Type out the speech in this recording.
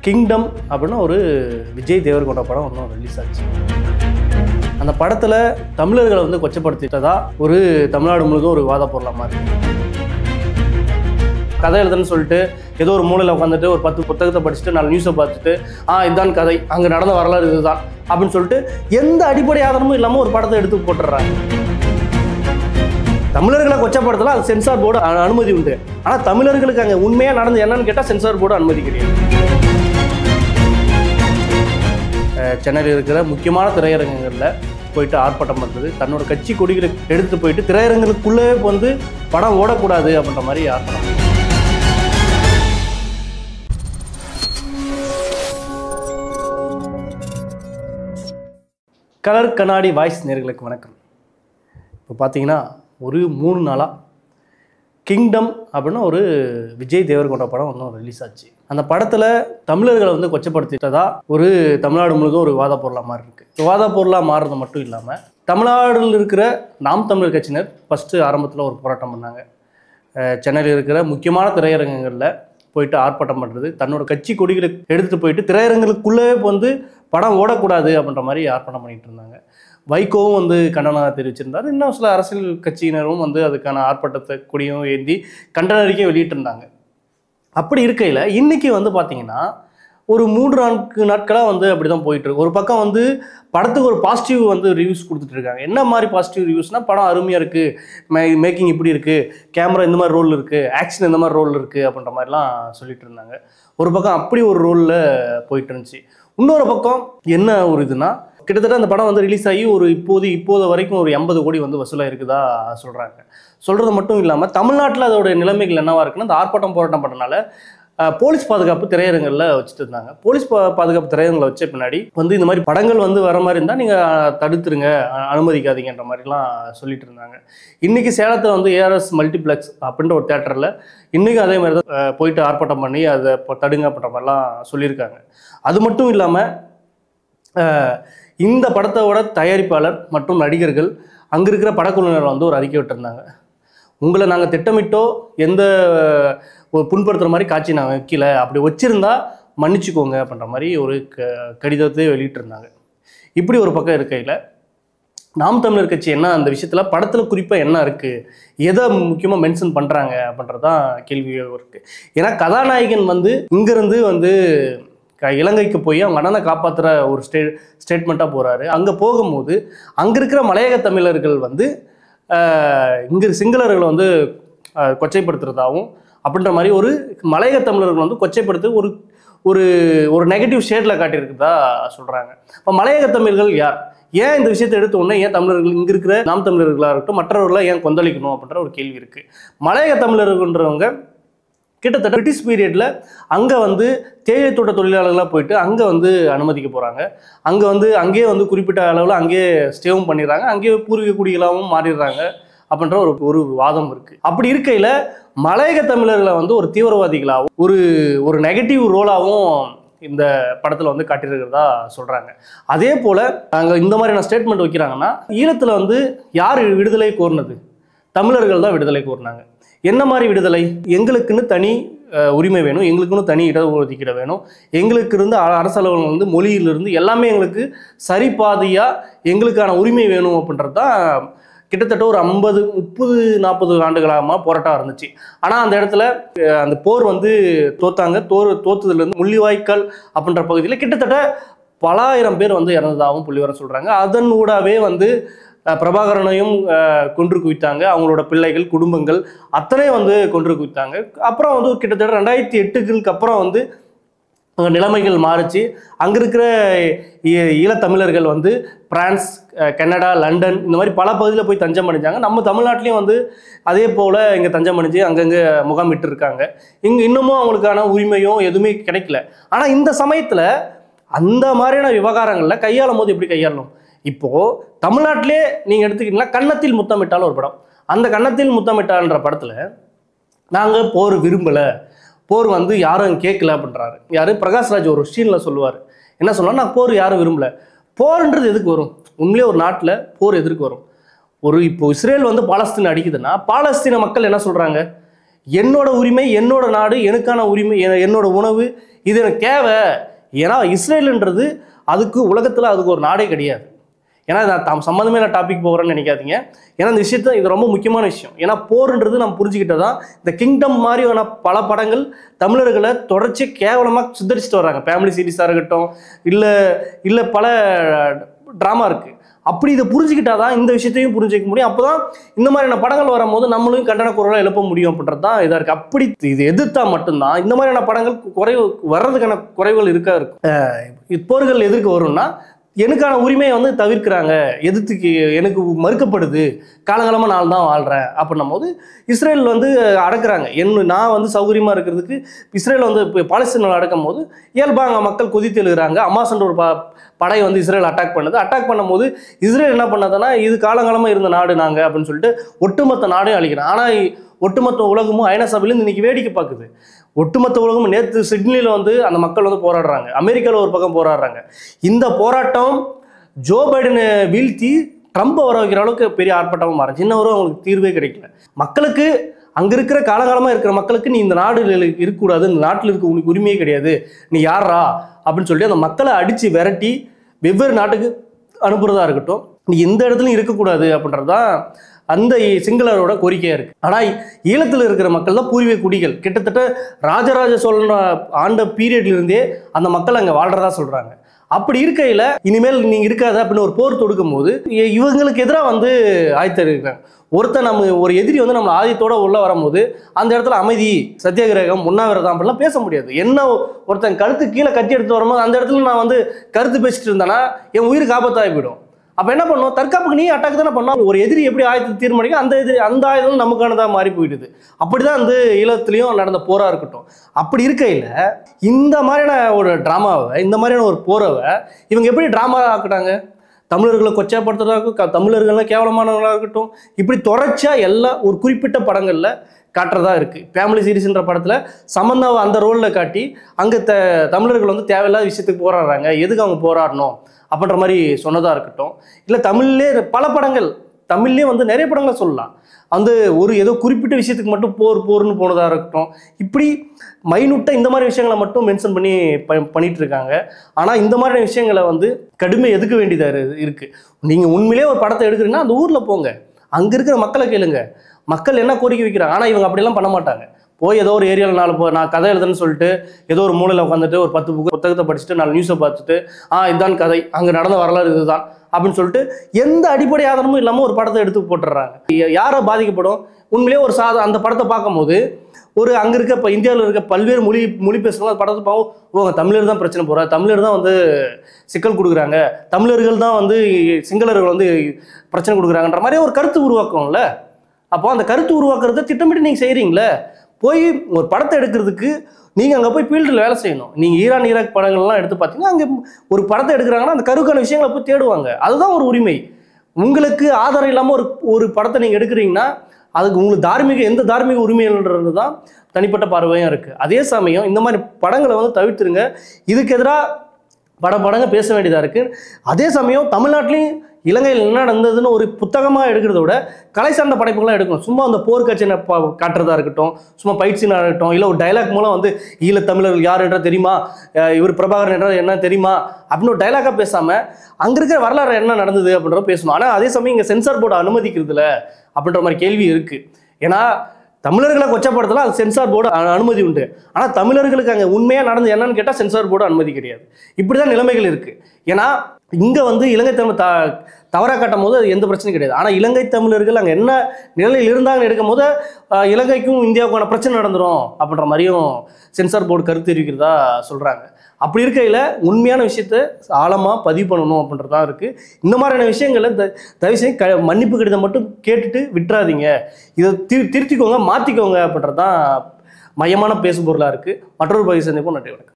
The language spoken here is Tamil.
கிங்டம் அப்படின்னு ஒரு விஜய் தேவர்கொண்ட படம் ஒன்றும் ரிலீஸ் ஆச்சு. அந்த படத்தில் தமிழர்களை வந்து கொச்சப்படுத்திட்டதா ஒரு தமிழ்நாடு முழுதும் ஒரு விவாத பொருளாக மாறி கதை எழுதுன்னு சொல்லிட்டு ஏதோ ஒரு மூலையில் உட்காந்துட்டு ஒரு 10 புத்தகத்தை படிச்சுட்டு 4 நியூஸை பார்த்துட்டு இதுதான் கதை, அங்கே நடந்த வரலாறு இதுதான் அப்படின்னு சொல்லிட்டு எந்த அடிப்படை ஆதாரமும் இல்லாமல் ஒரு படத்தை எடுத்து போட்டுடுறாங்க. தமிழர்களை கொச்சப்படுத்தலாம், அது சென்சார் போர்டு அனுமதி உண்டு. ஆனால் தமிழர்களுக்கு அங்கே உண்மையாக நடந்து என்னன்னு கேட்டால் சென்சார் போர்டு அனுமதி கிடையாது. சென்னையில் இருக்கிற முக்கியமான திரையரங்குகளில் போயிட்டு ஆர்ப்பாட்டம் பண்ணுறது, தன்னோட கட்சி கொடிகளை எடுத்துகிட்டு போயிட்டு திரையரங்குகளுக்குள்ளே வந்து படம் ஓடக்கூடாது அப்படின்ற மாதிரி ஆர்ப்பாட்டம். கலர் கண்ணாடி வாய்ஸ் நேயர்களுக்கு வணக்கம். இப்போ பார்த்தீங்கன்னா ஒரு 3 நாளாக கிங்டம் அப்படின்னு ஒரு விஜய் தேவர்கொண்ட படம் ஒன்றும் ரிலீஸ் ஆச்சு. அந்த படத்தில் தமிழர்களை வந்து கொச்சப்படுத்திட்டதா ஒரு தமிழ்நாடு முழுதும் ஒரு விவாத பொருளாக மாறி இருக்கு. விவாத பொருளாக மாறுறது மட்டும் இல்லாமல் தமிழ்நாட்டில் இருக்கிற நாம் தமிழர் கட்சியினர் ஃபஸ்ட்டு ஆரம்பத்தில் ஒரு போராட்டம் பண்ணாங்க. சென்னையில் இருக்கிற முக்கியமான திரையரங்குகளில் போயிட்டு ஆர்ப்பாட்டம் பண்ணுறது, தன்னோட கட்சி கொடிகளை எடுத்துகிட்டு போயிட்டு திரையரங்குகளுக்குள்ளே வந்து படம் ஓடக்கூடாது அப்படின்ற மாதிரி ஆர்ப்பாட்டம் பண்ணிகிட்டு இருந்தாங்க. வைகோவும் வந்து கண்டனம் தெரிவிச்சிருந்தார். இன்னும் சில அரசியல் கட்சியினரும் வந்து அதுக்கான ஆர்ப்பாட்டத்தை கொடியும் ஏந்தி கண்டன அறிக்கை வெளியிட்டிருந்தாங்க. அப்படி இருக்கையில் இன்றைக்கி வந்து பார்த்திங்கன்னா ஒரு 3-4 நாட்களாக வந்து அப்படி தான் போயிட்டுருக்கு. ஒரு பக்கம் வந்து படத்துக்கு ஒரு பாசிட்டிவ் வந்து ரிவ்யூஸ் கொடுத்துட்டு இருக்காங்க. என்ன மாதிரி பாசிட்டிவ் ரிவ்யூஸ்னால், படம் அருமையாக இருக்குது, மேக்கிங் இப்படி இருக்குது, கேமரா இந்த மாதிரி ரோல் இருக்குது, ஆக்ஷன் இந்த மாதிரி ரோல் இருக்குது அப்படின்ற மாதிரிலாம் சொல்லிட்டு இருந்தாங்க. ஒரு பக்கம் அப்படி ஒரு ரோலில் போயிட்டு இருந்துச்சு. இன்னொரு பக்கம் என்ன ஒரு இதுனா, கிட்டத்தட்ட அந்த படம் வந்து ரிலீஸ் ஆகி ஒரு இப்போது வரைக்கும் ஒரு 80 கோடி வந்து வசூலாக இருக்குதா சொல்கிறாங்க. சொல்கிறது மட்டும் இல்லாமல் தமிழ்நாட்டில் அதோட நிலைமைகள் என்னவாக இருக்குன்னா, அந்த ஆர்ப்பாட்டம் போராட்டம் பண்ணனால போலீஸ் பாதுகாப்பு திரையரங்களில் வச்சுட்டு இருந்தாங்க. போலீஸ் பாதுகாப்பு திரையரங்களை வச்ச பின்னாடி வந்து இந்த மாதிரி படங்கள் வந்து வர மாதிரி இருந்தால் நீங்கள் தடுத்துருங்க, அனுமதிக்காதீங்கன்ற மாதிரிலாம் சொல்லிட்டு இருந்தாங்க. இன்றைக்கி சேலத்தில் வந்து ஏஆர்எஸ் மல்டிப்ளெக்ஸ் அப்படின்ற ஒரு தேட்டரில் இன்றைக்கும் அதே மாதிரி தான் போயிட்டு ஆர்ப்பாட்டம் பண்ணி அதை தடுங்க அப்படின்ற மாதிரிலாம் சொல்லியிருக்காங்க. அது மட்டும் இல்லாமல் இந்த படத்தோட தயாரிப்பாளர் மற்றும் நடிகர்கள் அங்கே இருக்கிற படக்குழுவினர் வந்து ஒரு அறிக்கை விட்டுருந்தாங்க. உங்களை நாங்கள் திட்டமிட்டோ எந்த ஒரு புண்படுத்துகிற மாதிரி காட்சி நாங்கள் வைக்கல, அப்படி வச்சுருந்தா மன்னிச்சுக்கோங்க அப்படின்ற மாதிரி ஒரு கடிதத்தை வெளியிட்டிருந்தாங்க. இப்படி ஒரு பக்கம் இருக்கையில் நாம் தமிழர் கட்சி என்ன அந்த விஷயத்தில் படத்தில் குறிப்பாக என்ன இருக்குது, எதை முக்கியமாக மென்ஷன் பண்ணுறாங்க அப்படின்றது தான் கேள்வியாக இருக்குது. ஏன்னா கதாநாயகன் வந்து இங்கேருந்து வந்து இலங்கைக்கு போய் அவங்க அண்ணனை காப்பாற்றுற ஒரு ஸ்டேட்மெண்ட்டாக போகிறாரு. அங்கே போகும்போது அங்கே இருக்கிற மலையக தமிழர்கள் வந்து இங்கே சிங்களர்களை வந்து கொச்சைப்படுத்துறதாகவும் அப்படின்ற மாதிரி ஒரு மலையக தமிழர்கள் வந்து கொச்சைப்படுத்து ஒரு ஒரு ஒரு நெகட்டிவ் ஷேடில் காட்டியிருக்குதா சொல்கிறாங்க. இப்போ மலையக தமிழர்கள் யார், ஏன் இந்த விஷயத்தை எடுத்த உடனே ஏன் தமிழர்கள் இங்கே இருக்கிற நாம் தமிழர்களாக இருக்கட்டும் மற்றவர்களாக ஏன் கொந்தளிக்கணும் அப்படின்ற ஒரு கேள்வி இருக்குது. மலையக தமிழர்கள்ன்றவங்க கிட்டத்தட்ட பிரிட்டிஷ் பீரியடில் அங்கே வந்து தேயிலை தோட்ட தொழிலாளர்களாக போயிட்டு அங்கே வந்து அனுமதிக்க போகிறாங்க. அங்கே வந்து அங்கேயே வந்து குறிப்பிட்ட அளவில் அங்கேயே ஸ்டேவும் பண்ணிடுறாங்க, அங்கேயே பூர்வீக குடிகளாகவும் மாறிடுறாங்க அப்படின்ற ஒரு வாதம் இருக்குது. அப்படி இருக்கையில் மலையக தமிழர்களை வந்து ஒரு தீவிரவாதிகளாகவும் ஒரு நெகட்டிவ் ரோலாகவும் இந்த படத்தில் வந்து காட்டியிருக்கிறதா சொல்கிறாங்க. அதே போல் அங்கே இந்த மாதிரியான ஸ்டேட்மெண்ட் வைக்கிறாங்கன்னா, ஈழத்தில் வந்து யார் விடுதலை கோரினது? தமிழர்கள் தான் விடுதலை கோரினாங்க. என்ன மாதிரி விடுதலை? எங்களுக்குன்னு தனி உரிமை வேணும், எங்களுக்குன்னு தனி இடஒதுக்கீடு வேணும், எங்களுக்கு இருந்து அரசளவில் வந்து மொழியிலிருந்து எல்லாமே எங்களுக்கு சரிபாதியாக எங்களுக்கான உரிமை வேணும் அப்படின்றது தான் கிட்டத்தட்ட ஒரு 30-40 ஆண்டுகளாக போராட்டம் இருந்துச்சு. ஆனால் அந்த இடத்துல அந்த போர் வந்து தோத்தாங்க. தோத்ததுலேருந்து முள்ளிவாய்க்கால் அப்படின்ற பகுதியில் கிட்டத்தட்ட பல ஆயிரம் பேர் வந்து இறந்ததாகவும் புள்ளிவரம் சொல்கிறாங்க. அதன் ஊடாவே வந்து பிரபாகரனையும் கொன்று குவித்தாங்க, அவங்களோட பிள்ளைகள் குடும்பங்கள் அத்தனை வந்து கொன்று குவித்தாங்க. அப்புறம் வந்து கிட்டத்தட்ட 2008க்கு அப்புறம் வந்து நிலைமைகள் மாறிச்சு. அங்கே இருக்கிற ஈழத்தமிழர்கள் வந்து பிரான்ஸ், கனடா, லண்டன் இந்த மாதிரி பல பகுதியில் போய் தஞ்சம் அடைஞ்சாங்க. நம்ம தமிழ்நாட்டிலையும் வந்து அதே போல் இங்கே தஞ்சம் அடைஞ்சு அங்கங்கே முகாமிட்டு இருக்காங்க. இங்கே இன்னமும் அவங்களுக்கான உரிமையும் எதுவுமே கிடைக்கல. ஆனால் இந்த சமயத்தில் அந்த மாதிரியான விவகாரங்களில் கையாளும் போது எப்படி கையாளணும்? இப்போது தமிழ்நாட்டிலே நீங்கள் எடுத்துக்கிட்டீங்கன்னா கன்னத்தில் முத்தமிட்டால் ஒரு படம், அந்த கன்னத்தில் முத்தமிட்டால்ன்ற படத்தில் நாங்கள் போர் விரும்பலை, போர் வந்து யாரும் கேட்கல அப்படின்றாரு. யார்? பிரகாஷ்ராஜ் ஒரு சீனில் சொல்லுவார். என்ன சொல்லலாம், நான் போர் யாரும் விரும்பலை. போர்ன்றது எதுக்கு வரும்? உண்மையிலே ஒரு நாட்டில் போர் எதற்கு வரும்? இப்போ இஸ்ரேல் வந்து பாலஸ்தீன் அடிக்குதுன்னா பாலஸ்தீன மக்கள் என்ன சொல்கிறாங்க? என்னோட உரிமை, என்னோட நாடு, எனக்கான உரிமை, என்னோட உணவு, இது எனக்கு தேவை. ஏன்னா இஸ்ரேலுன்றது அதுக்கு உலகத்தில் அதுக்கு ஒரு நாடே கிடையாது. ஏன்னா நான் சம்மந்தமே நான் டாபிக் போகிறேன்னு நினைக்காதீங்க. ஏன்னா இந்த விஷயத்த இது ரொம்ப முக்கியமான விஷயம். ஏன்னா போர்ன்றது நம்ம புரிஞ்சுக்கிட்டதான் இந்த கிங்டம் மாதிரியான பல படங்கள் தமிழர்களை தொடர்ச்சி கேவலமாக சித்தரிச்சுட்டு வர்றாங்க. ஃபேமிலி சீரீஸாக இருக்கட்டும், இல்லை பல ட்ராமா இருக்குது. அப்படி இதை புரிஞ்சுக்கிட்டாதான் இந்த விஷயத்தையும் புரிஞ்சிக்க முடியும். அப்போ தான் இந்த மாதிரியான படங்கள் வரும்போது நம்மளும் கண்டன குரலாக எழுப்ப முடியும் அப்படின்றது தான் இதாக இருக்குது. அப்படி இது எதிர்த்தா மட்டும்தான் இந்த மாதிரியான படங்கள் வர்றதுக்கான குறைவுகள் இருக்கும். போர்கள் எதிர்க்க வரும்னா எனக்கான உரிமையை வந்து தவிர்க்கிறாங்க, எதிர்த்துக்கு எனக்கு மறுக்கப்படுது, காலங்காலமாக நான் தான் வாழ்கிறேன் அப்படின்னும் போது இஸ்ரேல் வந்து அடக்குறாங்க. நான் வந்து சௌகரியமாக இருக்கிறதுக்கு இஸ்ரேல் வந்து இப்போ பாலஸ்தீனில் அடக்கும் போது இயல்பாக அங்கே மக்கள் கொதித்து எழுகிறாங்க. அமாஸ்ன்ற ஒரு படை வந்து இஸ்ரேல் அட்டாக் பண்ணும்போது இஸ்ரேல் என்ன பண்ணதுன்னா இது காலங்காலமாக இருந்த நாடு நாங்கள் அப்படின்னு சொல்லிட்டு ஒட்டுமொத்த நாடையும் அழிக்கிறேன். ஆனால் ஒட்டுமொத்த உலகமும் ஐநா சபையிலேருந்து இன்னைக்கு வேடிக்கை பார்க்குது. ஒட்டுமொத்த உலகமும் நேற்று சிட்னியில் வந்து அந்த மக்கள் வந்து போராடுறாங்க, அமெரிக்காவில் ஒரு பக்கம் போராடுறாங்க. இந்த போராட்டம் ஜோ பைடனை வீழ்த்தி ட்ரம்ப்பை வர வைக்கிற அளவுக்கு பெரிய ஆர்ப்பாட்டமாக மாறிச்சு. இன்னவரும் அவங்களுக்கு தீர்வே கிடைக்கல. மக்களுக்கு அங்கே இருக்கிற காலகாலமாக இருக்கிற மக்களுக்கு நீ இந்த நாடு இருக்கக்கூடாது, இந்த நாட்டில் இருக்க உனக்கு உரிமையே கிடையாது, நீ யாரா அப்படின்னு சொல்லி அந்த மக்களை அடித்து விரட்டி வெவ்வேறு நாட்டுக்கு அனுப்புறதா இருக்கட்டும், நீ எந்த இடத்துலையும் இருக்கக்கூடாது அப்படின்றதான் அந்த சிங்களரோட கோரிக்கையாக இருக்குது. ஆனால் ஈழத்தில் இருக்கிற மக்கள் தான் பூர்வீக குடிகள். கிட்டத்தட்ட ராஜராஜ சோழன் ஆண்ட பீரியட்லேருந்தே அந்த மக்கள் அங்கே வாழ்கிறதா சொல்கிறாங்க. அப்படி இருக்கையில் இனிமேல் நீங்கள் இருக்காது அப்படின்னு ஒரு போர் தொடுக்கும் போது இவங்களுக்கு எதிராக வந்து ஆயத்தறிக்கிறாங்க. நம்ம ஒரு எதிரி வந்து நம்ம ஆதித்தோட உள்ள வரும்போது அந்த இடத்துல அமைதி, சத்தியாகிரகம், உண்ணாவிரதம் அப்படிலாம் பேச முடியாது. என்ன ஒருத்தன் கழுத்து கீழே கட்டி எடுத்து வரும்போது அந்த இடத்துல நான் வந்து கருத்து பேசிட்டு இருந்தேன்னா என் உயிருக்கு ஆபத்தாகி போயிடும். அப்போ என்ன பண்ணுவோம், தற்காப்புக்கு நீ அட்டாக் தானே பண்ணோம். ஒரு எதிரி எப்படி ஆயுதத்தை தீர்மானிக்கும், அந்த ஆயுதம் நமக்கானதாக மாறி போயிடுது. அப்படிதான் வந்து ஈழத்துலையும் நடந்த போராக இருக்கட்டும். அப்படி இருக்கையில் இந்த மாதிரியான ஒரு ட்ராமாவை, இந்த மாதிரியான ஒரு போராவை இவங்க எப்படி ட்ராமா ஆக்கிட்டாங்க. தமிழர்களை கொச்சைப்படுத்துறதா இருக்கட்டும், தமிழர்கள்லாம் கேவலமானவங்களாக இருக்கட்டும், இப்படி தொடர்ச்சியாக எல்லாம் ஒரு குறிப்பிட்ட படங்களில் காட்டுறதா இருக்குது. ஃபேமிலி சீரீஸ்ன்ற படத்தில் சமந்தாவை அந்த ரோலில் காட்டி அங்கே தமிழர்கள் வந்து தேவையில்லாத விஷயத்துக்கு போராடுறாங்க, எதுக்கு அவங்க போராடணும் அப்படின்ற மாதிரி சொன்னதாக இருக்கட்டும். இல்லை தமிழ்லேயே பல படங்கள், தமிழ்லேயே வந்து நிறைய படங்கள் சொல்லலாம், வந்து ஒரு ஏதோ குறிப்பிட்ட விஷயத்துக்கு மட்டும் போர்னு போனதாக இருக்கட்டும். இப்படி மைனூட்டாக இந்த மாதிரி விஷயங்களை மட்டும் மென்ஷன் பண்ணி பண்ணிட்டு இருக்காங்க. ஆனால் இந்த மாதிரியான விஷயங்களை வந்து கடுமை எதுக்க வேண்டியதாக இருக்குது. நீங்கள் உண்மையிலே ஒரு படத்தை எடுக்கிறீங்கன்னா அந்த ஊரில் போங்க, அங்கே இருக்கிற மக்களை கேளுங்க, மக்கள் என்ன கோரிக்கை வைக்கிறாங்க. ஆனால் இவங்க அப்படிலாம் பண்ண மாட்டாங்க. போய் ஏதோ ஒரு ஏரியாவில் நான் கதை எழுதுன்னு சொல்லிட்டு ஏதோ ஒரு மூலையில் உட்காந்துட்டு ஒரு 10 புத்தகத்தை படிச்சுட்டு 4 நியூஸை பார்த்துட்டு இதுதான் கதை, அங்கே நடந்த வரலாறு இதுதான் அப்படின்னு சொல்லிட்டு எந்த அடிப்படை ஆதாரமும் இல்லாமல் ஒரு படத்தை எடுத்து போட்டுடுறாங்க. யாரை பாதிக்கப்படும்? உண்மையிலே ஒரு அந்த படத்தை பார்க்கும்போது அங்கே இருக்க இப்போ இந்தியாவில் இருக்க பல்வேறு மொழி பேசுகிறவங்க படத்தை பார்ப்போம், தமிழர் தான் பிரச்சனை போகிறாங்க, தமிழர் தான் வந்து சிக்கல் கொடுக்குறாங்க, தமிழர்கள் தான் வந்து சிங்களர்கள் வந்து பிரச்சனை கொடுக்குறாங்கன்ற மாதிரி ஒரு கருத்து உருவாக்கும்ல. அப்போ அந்த கருத்து உருவாக்குறத திட்டமிட்டு நீங்கள் செய்கிறீங்களே. போய் ஒரு படத்தை எடுக்கிறதுக்கு நீங்கள் அங்கே போய் ஃபீல்டில் வேலை செய்யணும். நீங்கள் ஈராக் படங்கள்லாம் எடுத்து பார்த்தீங்கன்னா அங்கே ஒரு படத்தை எடுக்கிறாங்கன்னா அந்த கருக்கான விஷயங்களை போய் தேடுவாங்க. அதுதான் ஒரு உரிமை. உங்களுக்கு ஆதாரம் இல்லாமல் ஒரு படத்தை நீங்கள் எடுக்கிறீங்கன்னா அதுக்கு உங்களுக்கு எந்த தார்மீக உரிமைன்றது தான் தனிப்பட்ட பார்வையும் இருக்குது. அதே சமயம் இந்த மாதிரி படங்களை வந்து தவிர்த்துருங்க. இதுக்கு எதிராக படங்க பேச வேண்டியதாக இருக்குது. அதே சமயம் தமிழ்நாட்டிலையும் இலங்கையில் என்ன நடந்ததுன்னு ஒரு புத்தகமாக எடுக்கிறத விட கலை சார்ந்த படைப்புகள்லாம் எடுக்கணும். சும்மா அந்த போர்க்கட்சியை காட்டுறதா இருக்கட்டும், சும்மா பயிற்சினா இருக்கட்டும், இல்லை ஒரு டைலாக் மூலம் வந்து ஈழத்தமிழர்கள் யார் என்ற தெரியுமா, இவர் பிரபாகரன் என்ற என்ன தெரியுமா அப்படின்னு ஒரு டைலாக்காக பேசாமல் அங்கே இருக்கிற வரலாறு என்ன நடந்தது அப்படின்றத பேசணும். ஆனால் அதே சமயம் இங்கே சென்சார் போர்டு அனுமதிக்கிறதுல அப்படின்ற மாதிரி கேள்வி இருக்குது. ஏன்னா தமிழர்களை கொச்சப்படுத்தலாம், அது சென்சார் போர்டு அனுமதி உண்டு. ஆனால் தமிழர்களுக்கு அங்கே உண்மையாக நடந்து என்னன்னு கேட்டால் சென்சார் போர்டு அனுமதி கிடையாது. இப்படி தான் நிலைமைகள் இருக்குது. ஏன்னா இங்கே வந்து இலங்கை தமிழ் தவறாக காட்டும் போது அது எந்த பிரச்சனையும் கிடையாது. ஆனால் இலங்கை தமிழர்கள் அங்கே என்ன நிலையில் இருந்தாங்கன்னு எடுக்கும் போது இலங்கைக்கும் இந்தியாவுக்கான பிரச்சனை நடந்துடும் அப்படின்ற மாதிரியும் சென்சார் போர்டு கருத்து தெரிவிக்கிறதா சொல்கிறாங்க. அப்படி இருக்கையில் உண்மையான விஷயத்தை ஆழமாக பதிவு பண்ணணும் அப்படின்றதான் இருக்குது. இந்த மாதிரியான விஷயங்களை தயவுசெய்து மன்னிப்பு கடிதம் மட்டும் கேட்டுட்டு விட்டுறாதீங்க, இதை திருத்திக்கோங்க, மாற்றிக்கோங்க அப்படின்றதான் மையமான பேசுபொருளாக இருக்குது. மற்றொரு பகுதி சந்திப்போம். நன்றி, வணக்கம்.